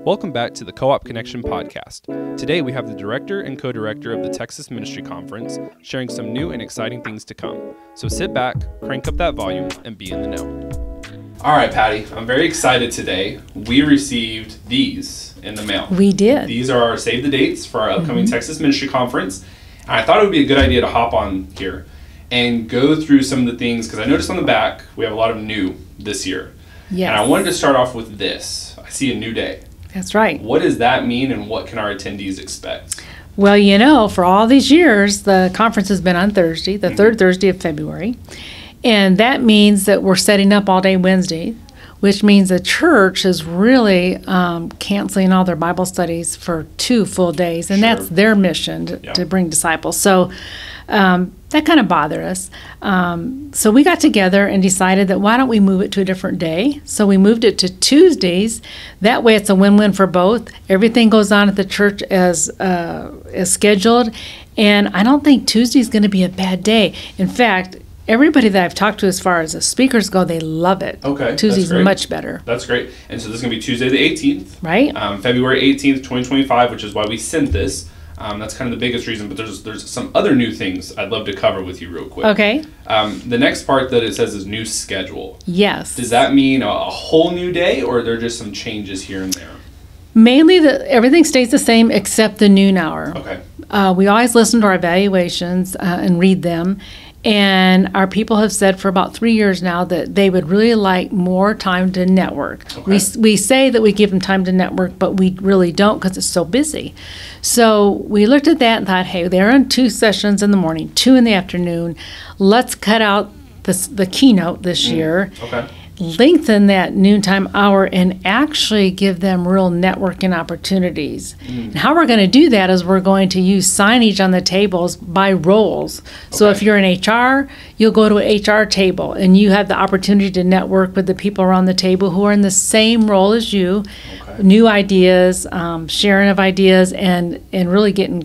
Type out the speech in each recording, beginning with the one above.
Welcome back to the Co-op Connection podcast. Today we have the director and co-director of the Texas Ministry Conference sharing some new and exciting things to come. So sit back, crank up that volume, and be in the know. All right, Patty, I'm very excited today. We received these in the mail. We did. These are our save the dates for our upcoming Texas Ministry Conference. And I thought it would be a good idea to hop on here and go through some of the things, because I noticed on the back we have a lot of new this year. Yes. And I wanted to start off with this. I see a new day. That's right. What does that mean, and what can our attendees expect? Well, you know, for all these years, the conference has been on Thursday, the third Thursday of February. And that means that we're setting up all day Wednesday, which means the church is really canceling all their Bible studies for 2 full days. And that's their mission to bring disciples. So that kind of bothered us. So we got together and decided that why don't we move it to a different day? So we moved it to Tuesdays. That way it's a win-win for both. Everything goes on at the church as scheduled. And I don't think Tuesday is going to be a bad day. In fact, everybody that I've talked to as far as the speakers go, they love it. Okay. Tuesday's much better. That's great. And so this is going to be Tuesday the 18th. Right. February 18th, 2025, which is why we sent this. That's kind of the biggest reason, but there's some other new things I'd love to cover with you real quick. Okay. The next part that it says is new schedule. Yes. Does that mean a whole new day, or are there just some changes here and there? Mainly, everything stays the same except the noon hour. Okay. We always listen to our evaluations and read them. And our people have said for about 3 years now that they would really like more time to network. Okay. We say that we give them time to network, but we really don't because it's so busy. So we looked at that and thought, hey, they're in 2 sessions in the morning, 2 in the afternoon. Let's cut out the keynote this year. Okay. Lengthen that noontime hour and actually give them real networking opportunities. And how we're going to do that is we're going to use signage on the tables by roles. So if you're in HR, you'll go to an HR table and you have the opportunity to network with the people around the table who are in the same role as you, new ideas, sharing of ideas, and really getting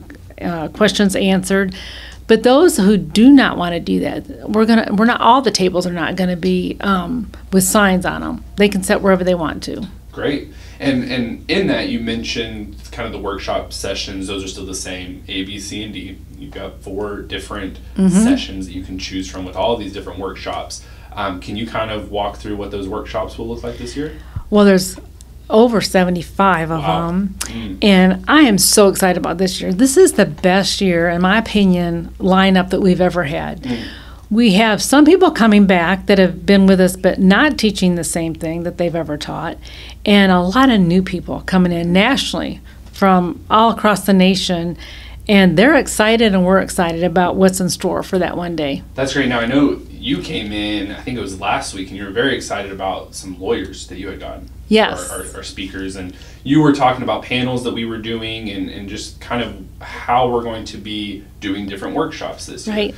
questions answered. But those who do not want to do that, we're not. All the tables are not going to be with signs on them. They can sit wherever they want to. Great. And in that, you mentioned kind of the workshop sessions. Those are still the same, A, B, C, and D. You've got 4 different sessions that you can choose from with all these different workshops. Can you kind of walk through what those workshops will look like this year? Well, there's over 75 of them, and I am so excited about this year. This is the best year, in my opinion, lineup that we've ever had. We have some people coming back that have been with us but not teaching the same thing that they've ever taught, and a lot of new people coming in nationally from all across the nation, and they're excited and we're excited about what's in store for that one day. That's great. Now, I know you came in, I think it was last week, and you were very excited about some lawyers that you had gotten. Yes. Our speakers, and you were talking about panels that we were doing and just kind of how we're going to be doing different workshops this year. Right.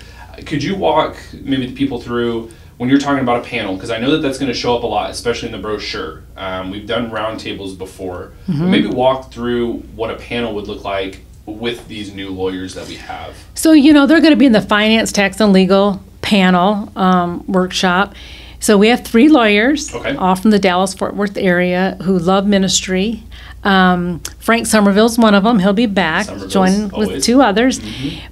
Could you walk maybe the people through when you're talking about a panel, because I know that that's going to show up a lot, especially in the brochure. We've done roundtables before. Maybe walk through what a panel would look like with these new lawyers that we have. So, you know, they're going to be in the finance, tax, and legal panel workshop. So we have 3 lawyers, all from the Dallas-Fort Worth area, who love ministry. Frank Somerville's one of them. He'll be back, joining with 2 others.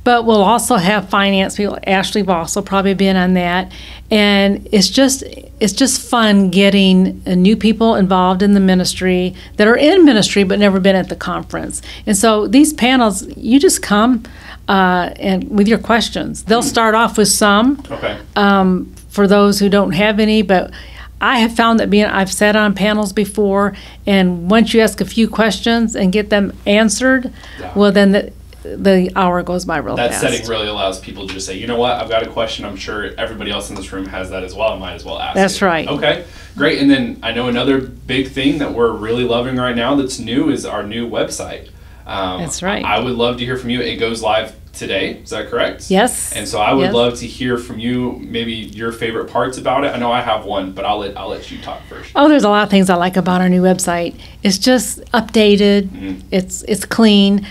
But we'll also have finance people. Ashley Voss will probably be in on that. And it's just fun getting new people involved in the ministry that are in ministry but never been at the conference. And so these panels, you just come and with your questions. They'll start off with some. For those who don't have any, but I have found that I've sat on panels before, and once you ask a few questions and get them answered, well, then the hour goes by real fast. That setting really allows people to just say, you know what, I've got a question. I'm sure everybody else in this room has that as well. I might as well ask That's it. right. Okay, great. And then I know another big thing that we're really loving right now that's new is our new website. That's right. I would love to hear from you. It goes live today, is that correct? Yes. And so I would love to hear from you, maybe your favorite parts about it. I know I have one, but I'll let you talk first. Oh, there's a lot of things I like about our new website. It's just updated. It's clean.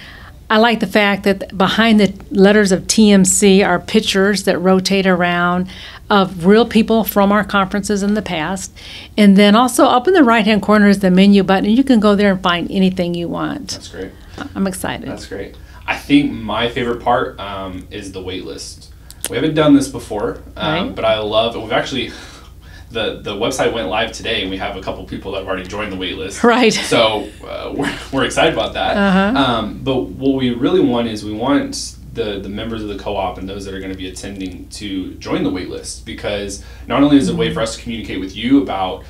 I like the fact that behind the letters of TMC are pictures that rotate around of real people from our conferences in the past. And then also up in the right-hand corner is the menu button, and you can go there and find anything you want. That's great. I'm excited. That's great. I think my favorite part is the wait list. We haven't done this before, Right. but I love it. We've actually, the website went live today, and we have a couple people that have already joined the wait list. Right. So we're excited about that. But what we really want is we want the members of the co-op and those that are going to be attending to join the wait list, because not only is it a way for us to communicate with you about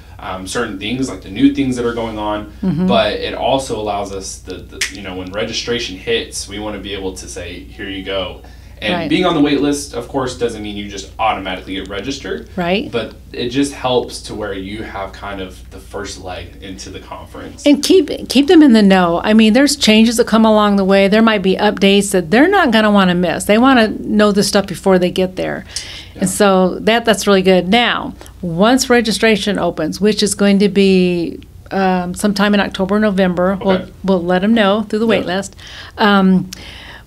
certain things, like the new things that are going on, but it also allows us when registration hits, we want to be able to say, here you go. And Right. being on the wait list, of course, doesn't mean you just automatically get registered. Right. But it just helps to where you have kind of the first leg into the conference. And keep them in the know. I mean, there's changes that come along the way. There might be updates that they're not going to want to miss. They want to know this stuff before they get there. Yeah. And so that's really good. Now, once registration opens, which is going to be sometime in October, November, Okay. we'll let them know through the wait Yeah. list.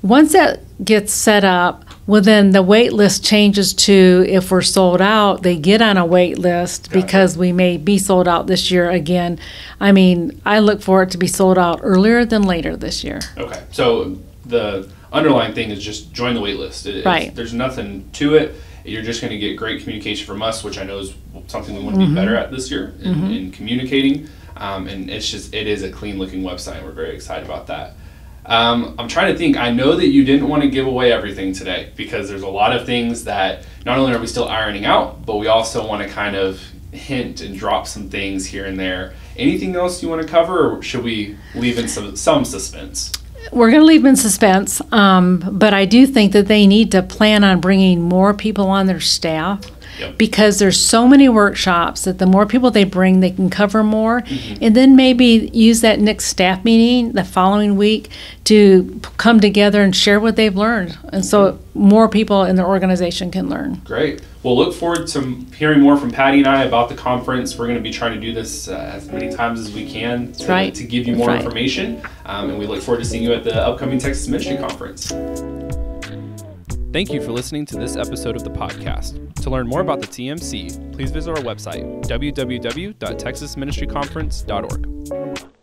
Once that gets set up, well, then the wait list changes to, if we're sold out, they get on a wait list Gotcha. because we may be sold out this year again. I mean, I look for it to be sold out earlier than later this year. Okay, so the underlying thing is just join the wait list. Right. There's nothing to it. You're just going to get great communication from us, which I know is something we want to be better at this year in communicating. And it is a clean looking website. We're very excited about that. I'm trying to think. I know that you didn't want to give away everything today, because there's a lot of things that not only are we still ironing out, but we also want to kind of hint and drop some things here and there. Anything else you want to cover, or should we leave in some suspense? We're going to leave them in suspense, but I do think that they need to plan on bringing more people on their staff. Yep. Because there's so many workshops that the more people they bring, they can cover more. And then maybe use that next staff meeting the following week to come together and share what they've learned. And so more people in their organization can learn. Great. We'll look forward to hearing more from Patti and I about the conference. We're going to be trying to do this as many times as we can to give you more information. And we look forward to seeing you at the upcoming Texas Ministry Conference. Thank you for listening to this episode of the podcast. To learn more about the TMC, please visit our website, www.texasministryconference.org.